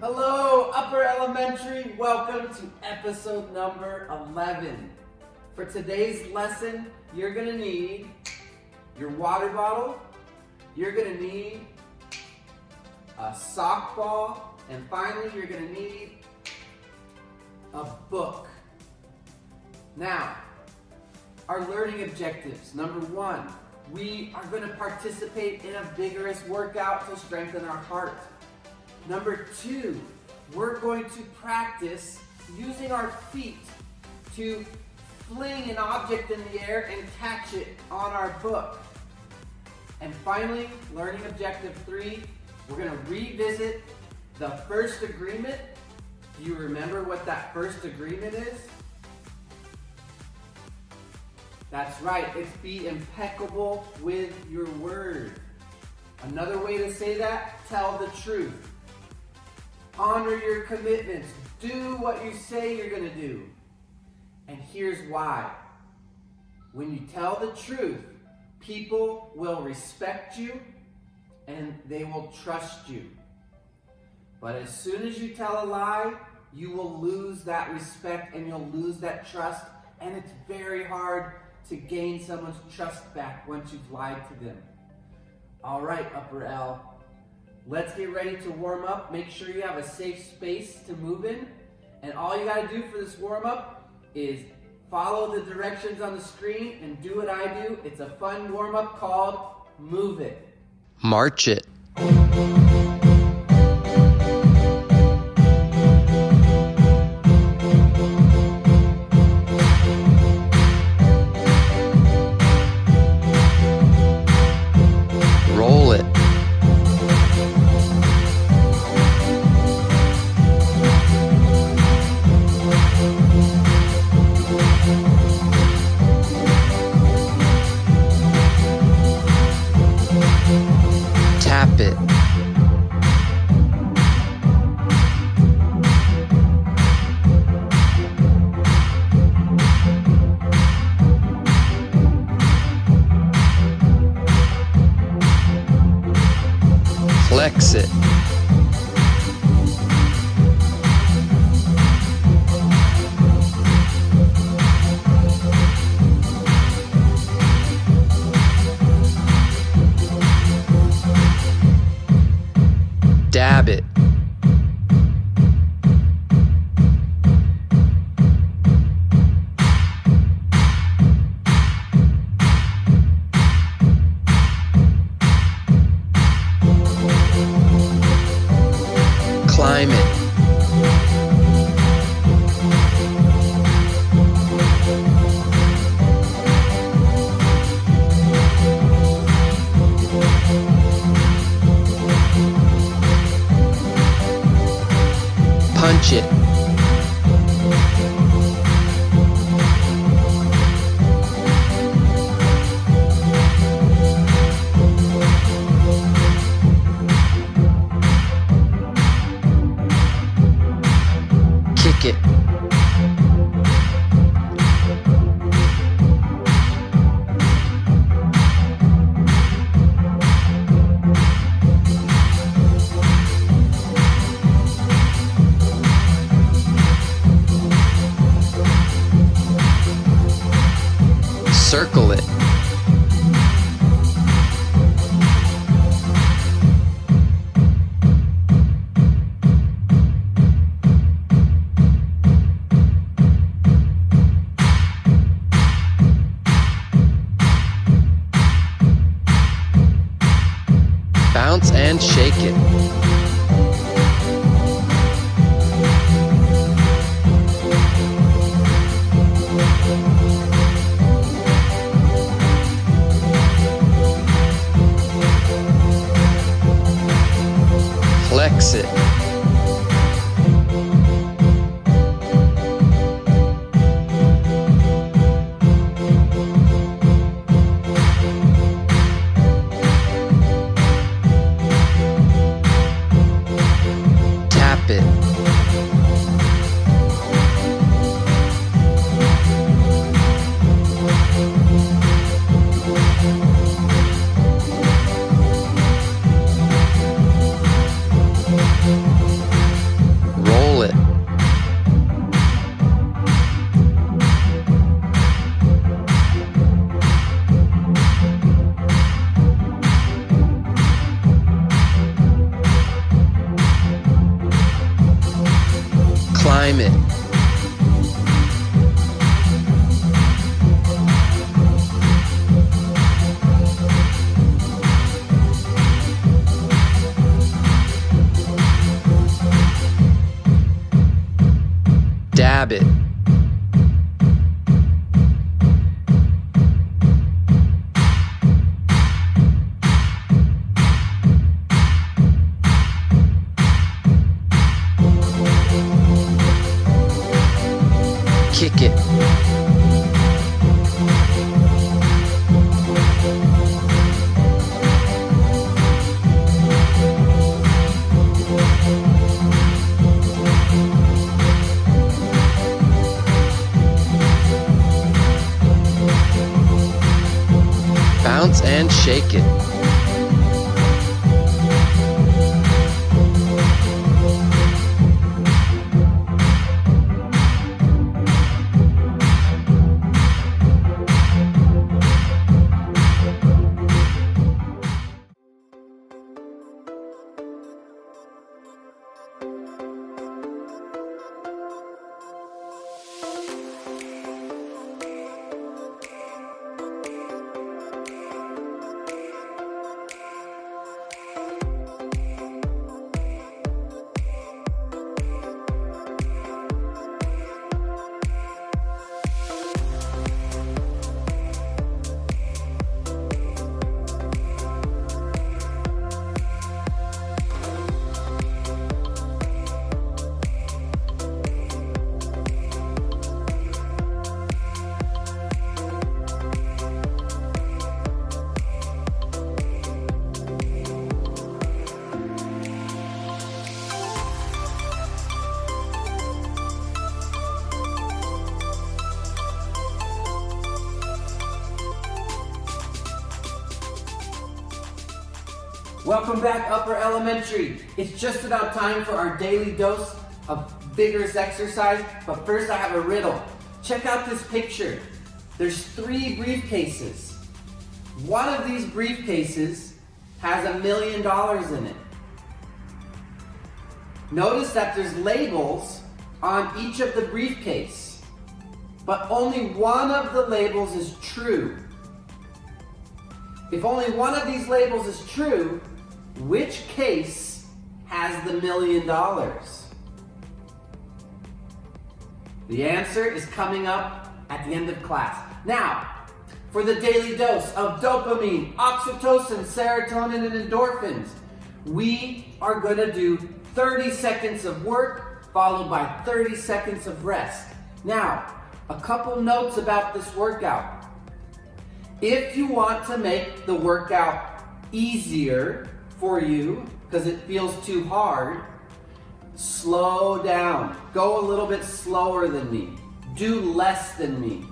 Hello, Upper Elementary. Welcome to episode number 11. For today's lesson, you're going to need your water bottle, you're going to need a softball, and finally, you're going to need a book. Now, our learning objectives. Number 1, we are going to participate in a vigorous workout to strengthen our heart. Number 2, we're going to practice using our feet to fling an object in the air and catch it on our book. And finally, learning objective 3, we're going to revisit the first agreement. Do you remember what that first agreement is? That's right, it's be impeccable with your word. Another way to say that, tell the truth. Honor your commitments. Do what you say you're going to do. And here's why. When you tell the truth, people will respect you and they will trust you. But as soon as you tell a lie, you will lose that respect and you'll lose that trust. And it's very hard to gain someone's trust back once you've lied to them. All right, Upper L. Let's get ready to warm up. Make sure you have a safe space to move in. And all you got to do for this warm up is follow the directions on the screen and do what I do. It's a fun warm up called Move It. March it. Roll it. Tap it. Flex it. Dab it. Climb it. Punch it. Kick it. Circle it. Bounce and shake it. Flex it. climb it. Dab it. Kick it. Bounce and shake it. Welcome back, Upper Elementary. It's just about time for our daily dose of vigorous exercise, but first I have a riddle. Check out this picture. There's 3 briefcases. One of these briefcases has $1 million in it. Notice that there's labels on each of the briefcase, but only one of the labels is true. If only one of these labels is true, which case has the $1 million? The answer is coming up at the end of class. Now, for the daily dose of dopamine, oxytocin, serotonin, and endorphins, we are going to do 30 seconds of work followed by 30 seconds of rest. Now, a couple notes about this workout. If you want to make the workout easier for you, because it feels too hard, slow down. Go a little bit slower than me. Do less than me.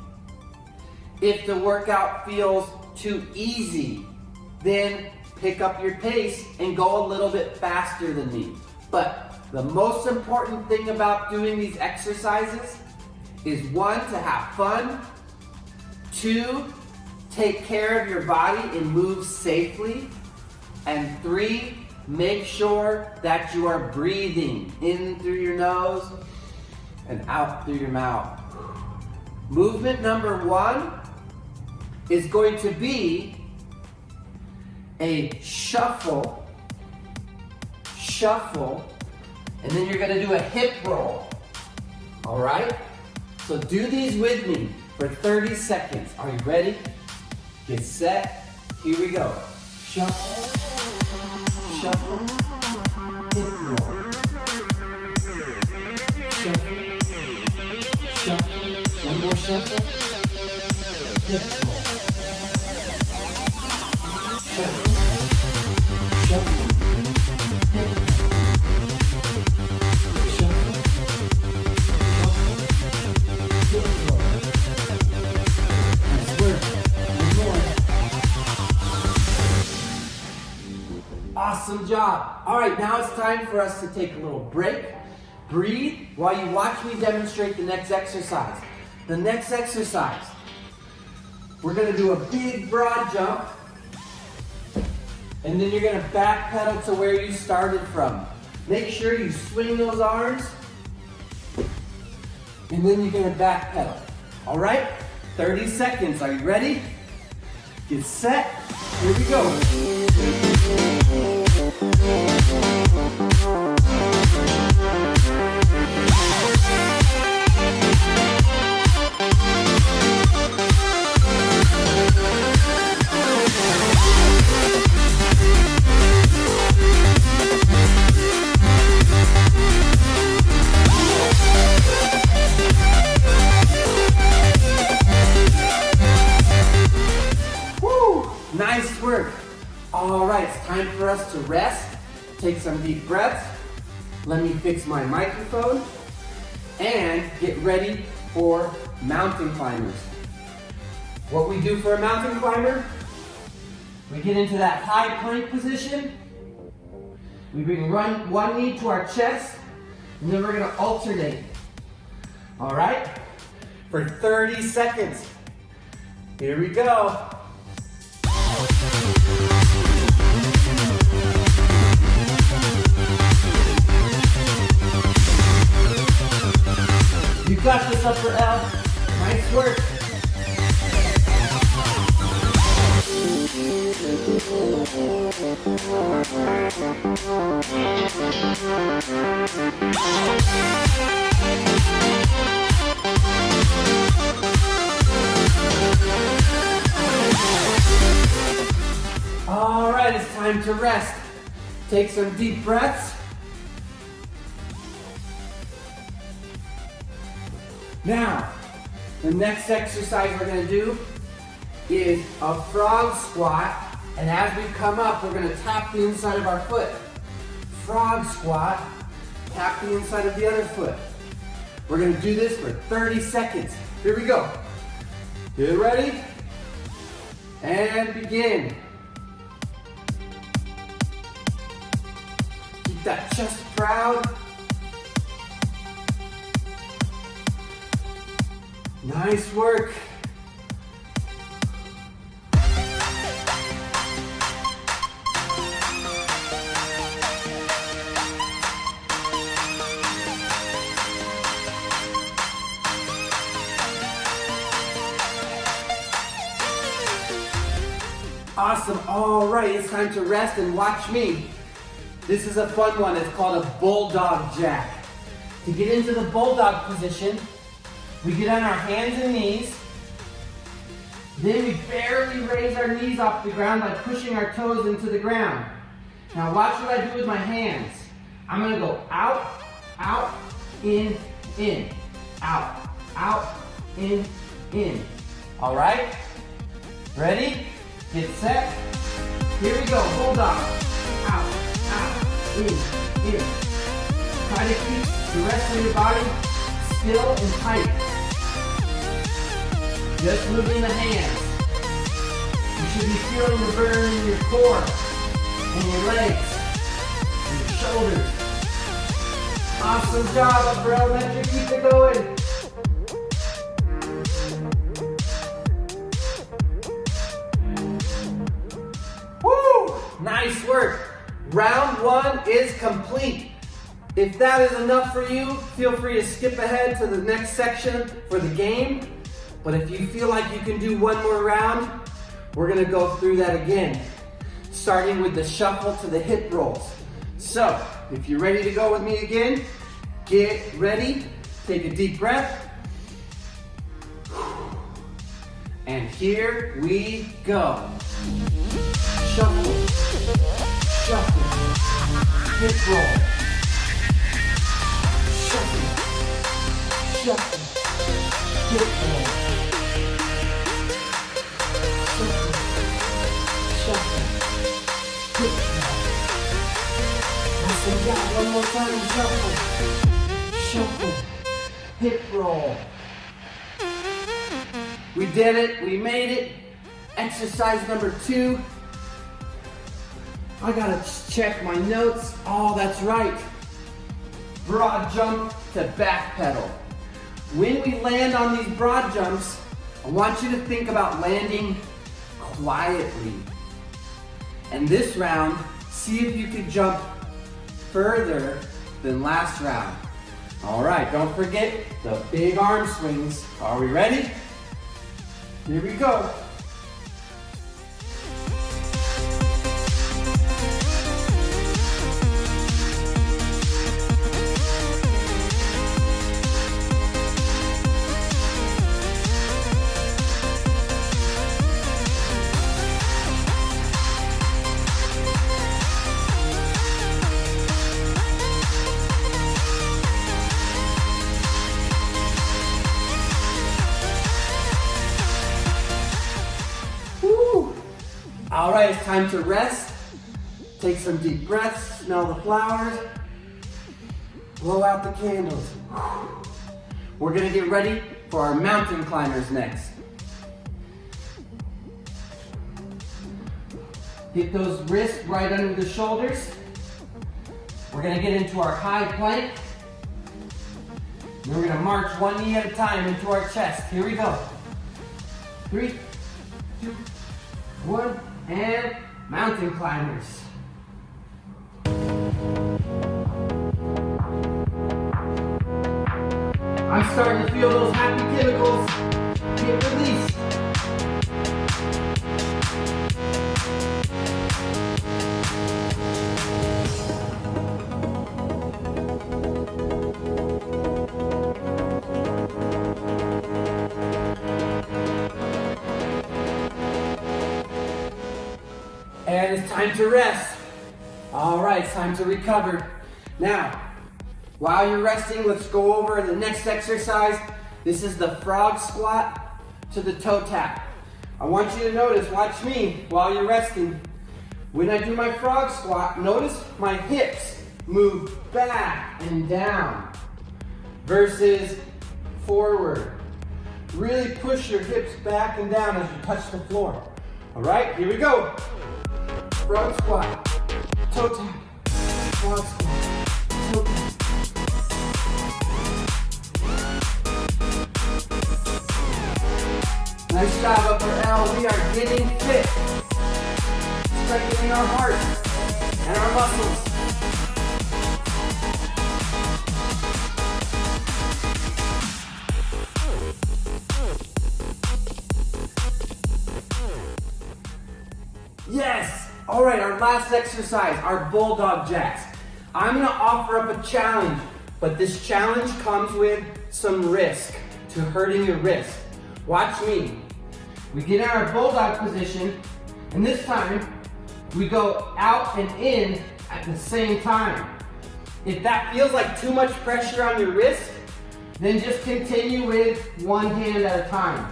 If the workout feels too easy, then pick up your pace and go a little bit faster than me. But the most important thing about doing these exercises is 1, to have fun, 2, take care of your body and move safely, and 3, make sure that you are breathing in through your nose and out through your mouth. Movement number 1 is going to be a shuffle, and then you're going to do a hip roll. All right? So do these with me for 30 seconds. Are you ready? Get set. Here we go. Shuffle, shuffle, hip roll. Shuffle, shuffle. One more shuffle. Hip roll. Shuffle, shuffle, hip roll. Shuffle, shuffle, hip roll. Nice work. Awesome job. All right, now it's time for us to take a little break. Breathe while you watch me demonstrate the next exercise. The next exercise, we're going to do a big broad jump, and then you're going to backpedal to where you started from. Make sure you swing those arms and then you're gonna back pedal. All right? 30 seconds. Are you ready? Get set. Here we go. Nice work. All right, it's time for us to rest. Take some deep breaths. Let me fix my microphone and get ready for mountain climbers. What we do for a mountain climber, we get into that high plank position. We bring one knee to our chest, and then we're gonna alternate. All right? For 30 seconds. Here we go. You got this, upper L. Nice work. All right, it's time to rest. Take some deep breaths. Now, the next exercise we're going to do is a frog squat, and as we come up, we're going to tap the inside of our foot. Frog squat, tap the inside of the other foot. We're going to do this for 30 seconds. Here we go. Get ready, and begin. Keep that chest proud. Nice work. Awesome. All right, it's time to rest and watch me. This is a fun one. It's called a bulldog jack. To get into the bulldog position, we get on our hands and knees. Then we barely raise our knees off the ground by pushing our toes into the ground. Now watch what I do with my hands. I'm gonna go out, out, in, out, out, in. All right? Ready? Get set. Here we go, bulldog. Out, out, in. Try to keep the rest of your body still and tight. Just moving the hands. You should be feeling the burn in your core and your legs and your shoulders. Awesome job, upper elementary. Keep it going. Woo! Nice work. Round one is complete. If that is enough for you, feel free to skip ahead to the next section for the game. But if you feel like you can do one more round, we're gonna go through that again, starting with the shuffle to the hip rolls. So, if you're ready to go with me again, get ready, take a deep breath. And here we go. Shuffle, shuffle, hip roll. Shuffle, shuffle, hip roll. One more time, shuffle, shuffle, hip roll. We did it, we made it. Exercise number 2. I gotta check my notes. Oh, that's right. Broad jump to back pedal. When we land on these broad jumps, I want you to think about landing quietly. And this round, see if you could jump further than last round. All right, don't forget the big arm swings. Are we ready? Here we go. All right, it's time to rest. Take some deep breaths, smell the flowers, blow out the candles. We're gonna get ready for our mountain climbers next. Get those wrists right under the shoulders. We're gonna get into our high plank. Then we're gonna march one knee at a time into our chest. Here we go. 3, 2, 1. And mountain climbers. I'm starting to feel those happy chemicals get released. And it's time to rest. All right, it's time to recover. Now, while you're resting, let's go over the next exercise. This is the frog squat to the toe tap. I want you to notice, watch me while you're resting. When I do my frog squat, notice my hips move back and down versus forward. Really push your hips back and down as you touch the floor. All right, here we go. Frog squat, toe tap, frog squat, toe tap. Nice job, upper L. We are getting fit. Strengthening our heart and our muscles. Yes! All right, our last exercise, our bulldog jacks. I'm gonna offer up a challenge, but this challenge comes with some risk to hurting your wrist. Watch me. We get in our bulldog position, and this time, we go out and in at the same time. If that feels like too much pressure on your wrist, then just continue with one hand at a time.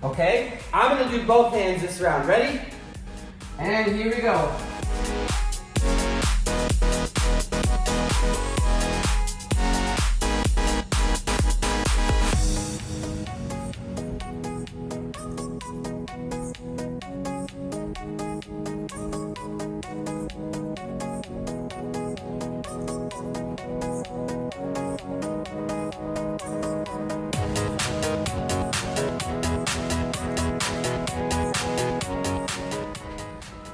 Okay? I'm gonna do both hands this round. Ready? And here we go.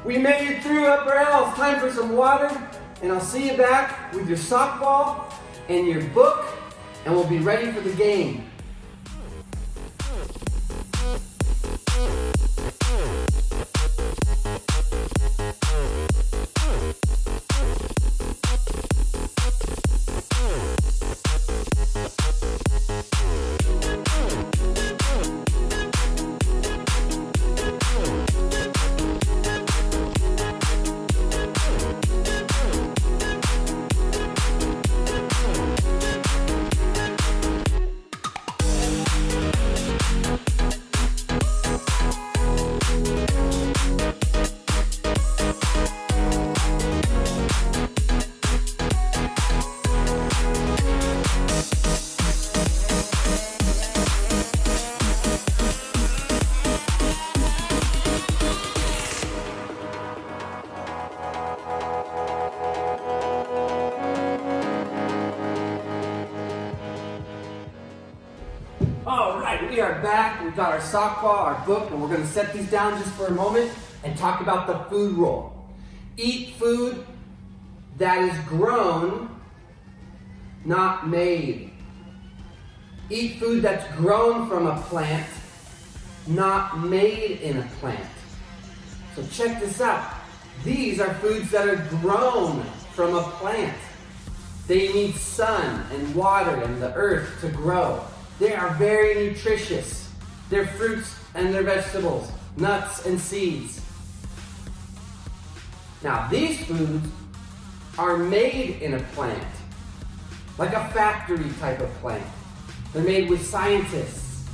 We made it through upper L. It's time for some water, and I'll see you back with your softball and your book, and we'll be ready for the game. All right, we are back. We've got our softball, our book, and we're going to set these down just for a moment and talk about the food rule. Eat food that is grown not made. Eat food that's grown from a plant, not made in a plant. So check this out. These are foods that are grown from a plant. They need sun and water and the earth to grow. They are very nutritious. They're fruits and they're vegetables, nuts and seeds. Now these foods are made in a plant, like a factory type of plant. They're made with scientists,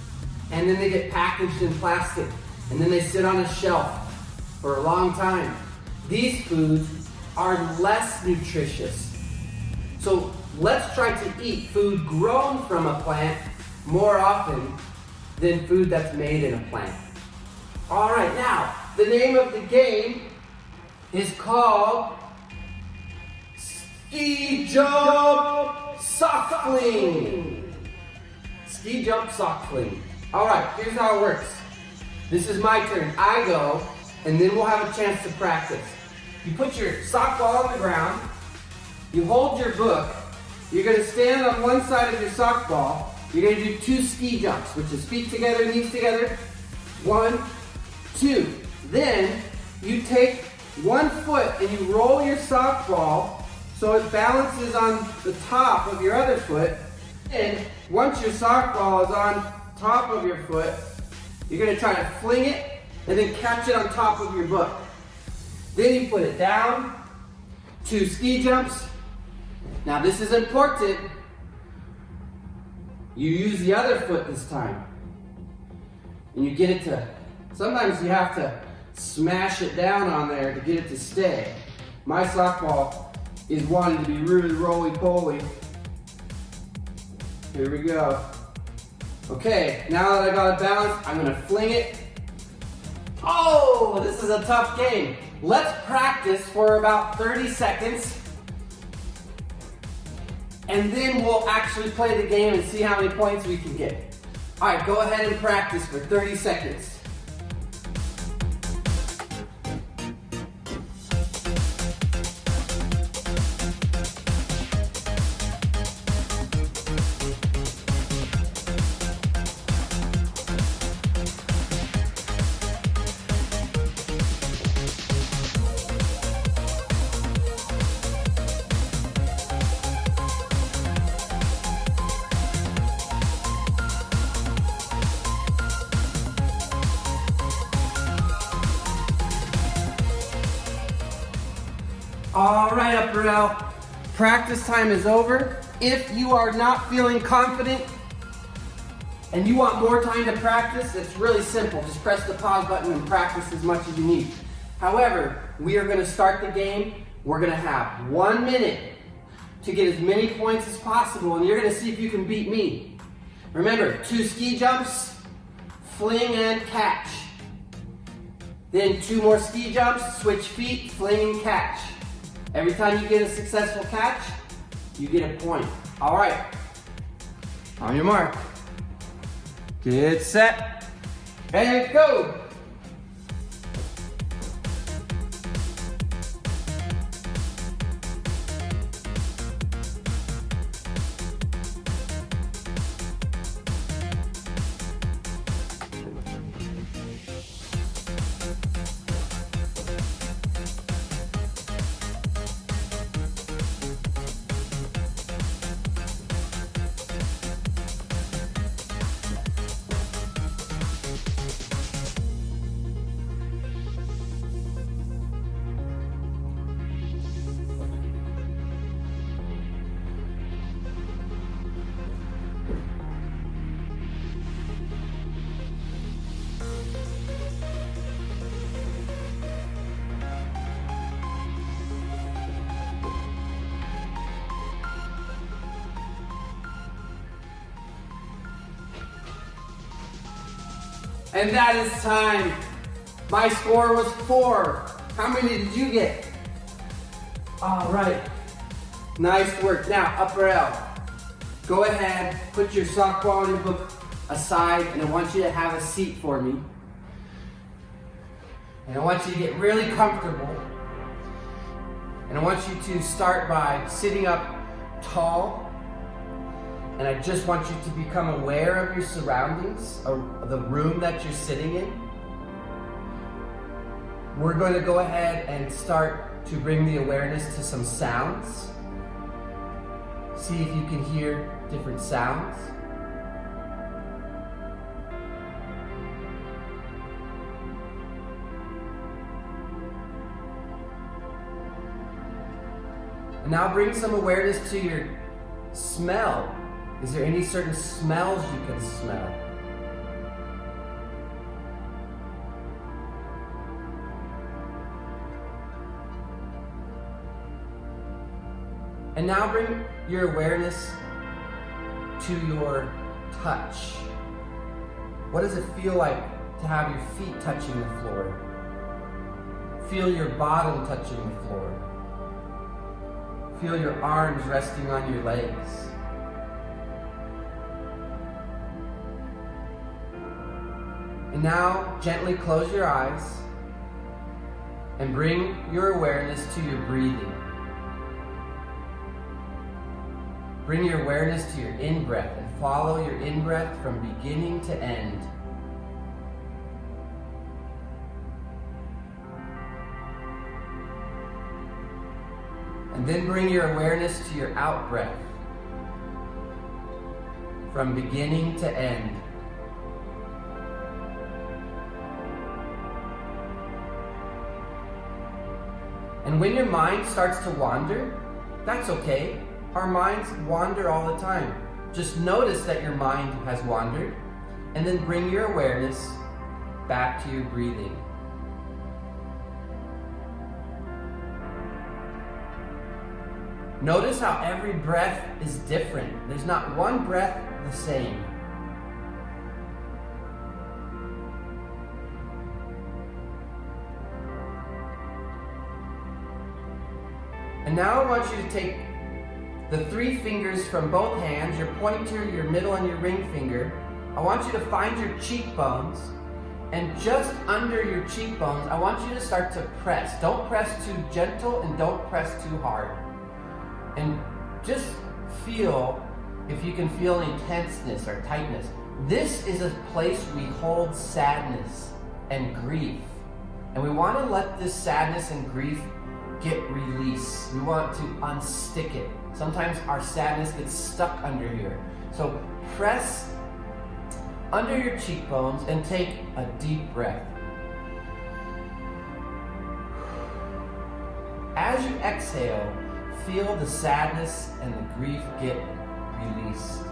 and then they get packaged in plastic, and then they sit on a shelf for a long time. These foods are less nutritious. So let's try to eat food grown from a plant more often than food that's made in a plant. All right, now, the name of the game is called Ski Jump Sock Fling. Ski Jump Sock Fling. All right, here's how it works. This is my turn. I go, and then we'll have a chance to practice. You put your sock ball on the ground. You hold your book. You're going to stand on one side of your sock ball. You're going to do 2 ski jumps, which is feet together, knees together. 1, 2. Then you take one foot and you roll your sock ball so it balances on the top of your other foot. And once your sock ball is on top of your foot, you're going to try to fling it and then catch it on top of your book. Then you put it down, 2 ski jumps. Now this is important. You use the other foot this time. And you get it to, sometimes you have to smash it down on there to get it to stay. My sock ball is wanting to be really roly-poly. Here we go. Okay, now that I got it balanced, I'm gonna fling it. Oh, this is a tough game. Let's practice for about 30 seconds. And then we'll actually play the game and see how many points we can get. All right, go ahead and practice for 30 seconds. All right, Upper L, practice time is over. If you are not feeling confident and you want more time to practice, it's really simple. Just press the pause button and practice as much as you need. However, we are going to start the game. We're going to have 1 minute to get as many points as possible, and you're going to see if you can beat me. Remember, 2 ski jumps, fling and catch. Then 2 more ski jumps, switch feet, fling and catch. Every time you get a successful catch, you get a point. All right, on your mark, get set, and go. And that is time. My score was 4. How many did you get? All right. Nice work. Now, Upper L. Go ahead, put your sock ball in your book aside, and I want you to have a seat for me. And I want you to get really comfortable. And I want you to start by sitting up tall And I just want you to become aware of your surroundings, of the room that you're sitting in. We're going to go ahead and start to bring the awareness to some sounds. See if you can hear different sounds. And now bring some awareness to your smell. Is there any certain smells you can smell? And now bring your awareness to your touch. What does it feel like to have your feet touching the floor? Feel your bottom touching the floor. Feel your arms resting on your legs. And now gently close your eyes and bring your awareness to your breathing. Bring your awareness to your in-breath and follow your in-breath from beginning to end. And then bring your awareness to your out-breath from beginning to end. And when your mind starts to wander, that's okay. Our minds wander all the time. Just notice that your mind has wandered, and then bring your awareness back to your breathing. Notice how every breath is different. There's not one breath the same. And now I want you to take the 3 fingers from both hands, your pointer, your middle, and your ring finger. I want you to find your cheekbones, and just under your cheekbones, I want you to start to press. Don't press too gentle and don't press too hard. And just feel if you can feel any tenseness or tightness. This is a place we hold sadness and grief. And we want to let this sadness and grief get release. We want to unstick it. Sometimes our sadness gets stuck under here. So press under your cheekbones and take a deep breath. As you exhale, feel the sadness and the grief get released.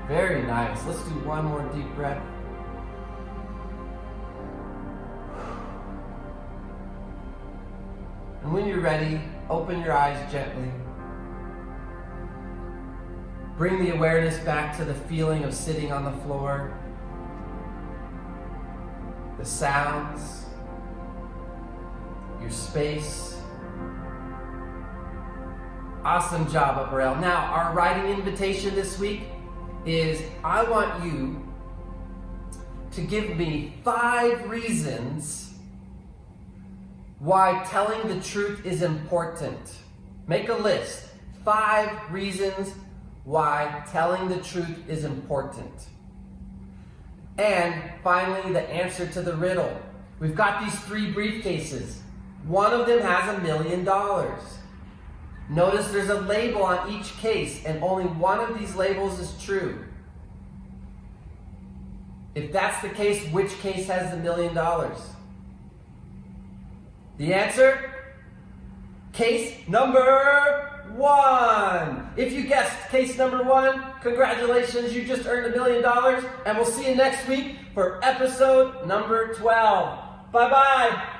Very nice. Let's do one more deep breath. And when you're ready, open your eyes gently. Bring the awareness back to the feeling of sitting on the floor, the sounds, your space. Awesome job, Upper L. Now, our writing invitation this week is I want you to give me 5 reasons why telling the truth is important. Make a list. 5 reasons why telling the truth is important. And finally, the answer to the riddle. We've got these 3 briefcases. One of them has $1 million. Notice there's a label on each case, and only one of these labels is true. If that's the case, which case has the $1 million? The answer? Case number 1. If you guessed case number 1, congratulations, you just earned $1 million, and we'll see you next week for episode number 12. Bye-bye.